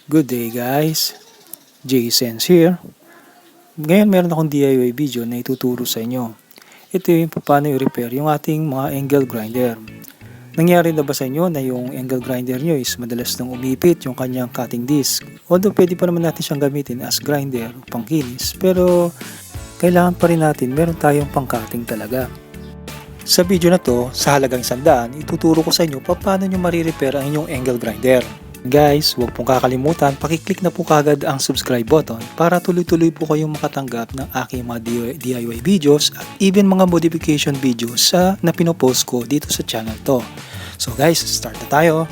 Good day guys, J-Sense here. Ngayon meron akong DIY video na ituturo sa inyo. Ito yung paano i-repair yung ating mga angle grinder. Nangyari na ba sa inyo na yung angle grinder nyo is madalas nang umipit yung kanyang cutting disc? Although pwede pa naman natin siyang gamitin as grinder o pangkinis, pero kailangan pa rin natin meron tayong pang-cutting talaga. Sa video na to, sa halagang 100, ituturo ko sa inyo paano nyo marirepair ang inyong angle grinder. Guys, huwag pong kakalimutan, pakiclick na po kagad ang subscribe button para tuloy-tuloy po kayong makatanggap ng aking mga DIY videos at even mga modification videos na pinopost ko dito sa channel to. So guys, start na tayo!